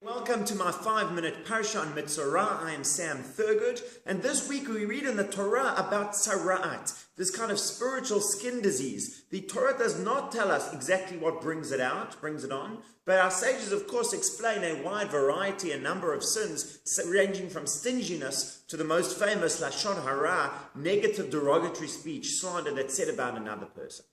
Welcome to my 5-minute Parsha on Metzora. I am Sam Thurgood, and this week we read in the Torah about tzara'at, this kind of spiritual skin disease. The Torah does not tell us exactly what brings it on, but our sages of course explain a wide variety, a number of sins, ranging from stinginess to the most famous lashon hara, negative derogatory speech, slander that's said about another person.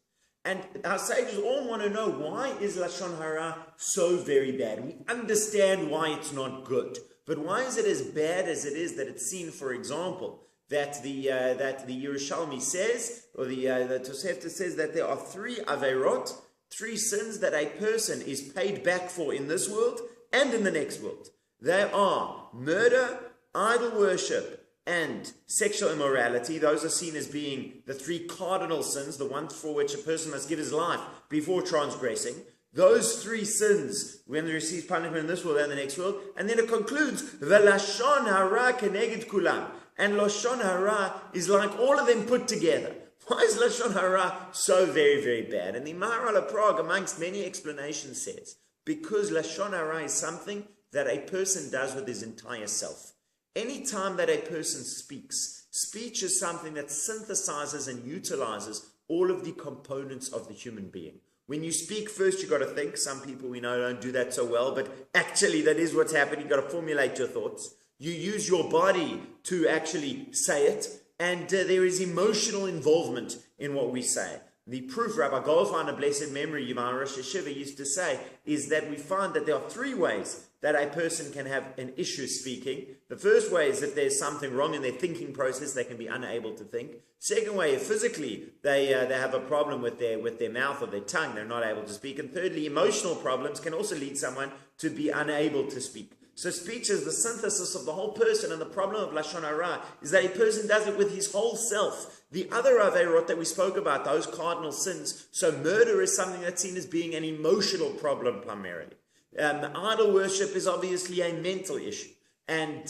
And our sages all want to know, why is lashon hara so very bad? We understand why it's not good, but why is it as bad as it is that it's seen, for example, that the Yerushalmi says, or the Tosefta says, that there are 3 averot, 3 sins that a person is paid back for in this world and in the next world. They are murder, idol worship, and sexual immorality. Those are seen as being the 3 cardinal sins, the ones for which a person must give his life before transgressing. Those 3 sins, when they receive punishment in this world and the next world. And then it concludes, V'lashon hara keneged kulam. And lashon hara is like all of them put together. Why is lashon hara so very, very bad? And the Maharal of Prague, amongst many explanations, says, because lashon hara is something that a person does with his entire self. Any time that a person speaks, speech is something that synthesizes and utilizes all of the components of the human being. When you speak, first you've got to think. Some people we know don't do that so well, but actually that is what's happening. You've got to formulate your thoughts. You use your body to actually say it, and there is emotional involvement in what we say. The proof Rabbi Goldfein, a blessed memory, Yimar Rosh Hashiva, used to say, is that we find that there are 3 ways that a person can have an issue speaking. The first way is if there's something wrong in their thinking process, they can be unable to think. Second way, if physically they have a problem with their mouth or their tongue, they're not able to speak. And thirdly, emotional problems can also lead someone to be unable to speak. So speech is the synthesis of the whole person, and the problem of lashon hara is that a person does it with his whole self. The other averot that we spoke about, those cardinal sins, so murder is something that's seen as being an emotional problem primarily. Idol worship is obviously a mental issue, and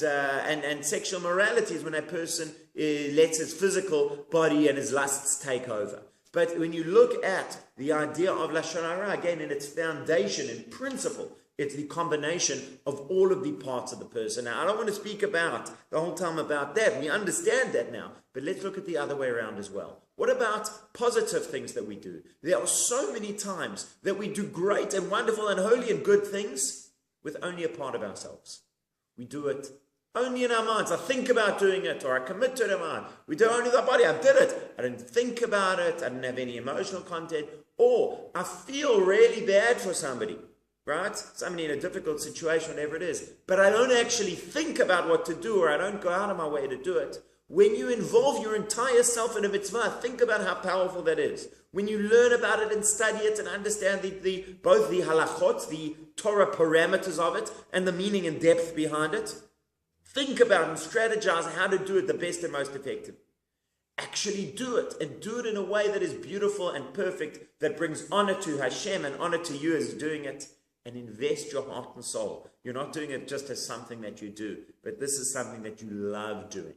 sexual morality is when a person lets his physical body and his lusts take over. But when you look at the idea of lashon hara, again, in its foundation and principle, it's the combination of all of the parts of the person. Now, I don't want to speak about the whole time about that. We understand that now. But let's look at the other way around as well. What about positive things that we do? There are so many times that we do great and wonderful and holy and good things with only a part of ourselves. We do it only in our minds. I think about doing it, or I commit to it in my mind. We do it only with our body. I did it. I didn't think about it. I didn't have any emotional content. Or I feel really bad for somebody. Right? Somebody in a difficult situation, whatever it is. But I don't actually think about what to do, or I don't go out of my way to do it. When you involve your entire self in a mitzvah, think about how powerful that is. When you learn about it and study it and understand both the halachot, the Torah parameters of it, and the meaning and depth behind it, think about and strategize how to do it the best and most effective. Actually do it, and do it in a way that is beautiful and perfect, that brings honor to Hashem and honor to you as doing it. And invest your heart and soul. You're not doing it just as something that you do, but this is something that you love doing.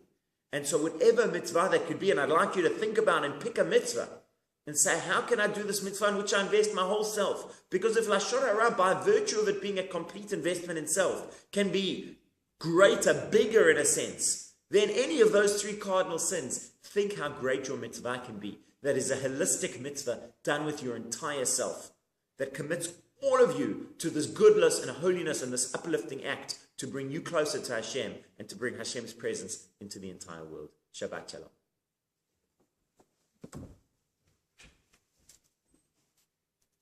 And so whatever mitzvah that could be, and I'd like you to think about and pick a mitzvah and say, how can I do this mitzvah in which I invest my whole self? Because if lashon hara, by virtue of it being a complete investment in self, can be greater, bigger in a sense, than any of those 3 cardinal sins, think how great your mitzvah can be. That is a holistic mitzvah done with your entire self, that commits all of you to this goodness and holiness and this uplifting act to bring you closer to Hashem and to bring Hashem's presence into the entire world. Shabbat Shalom.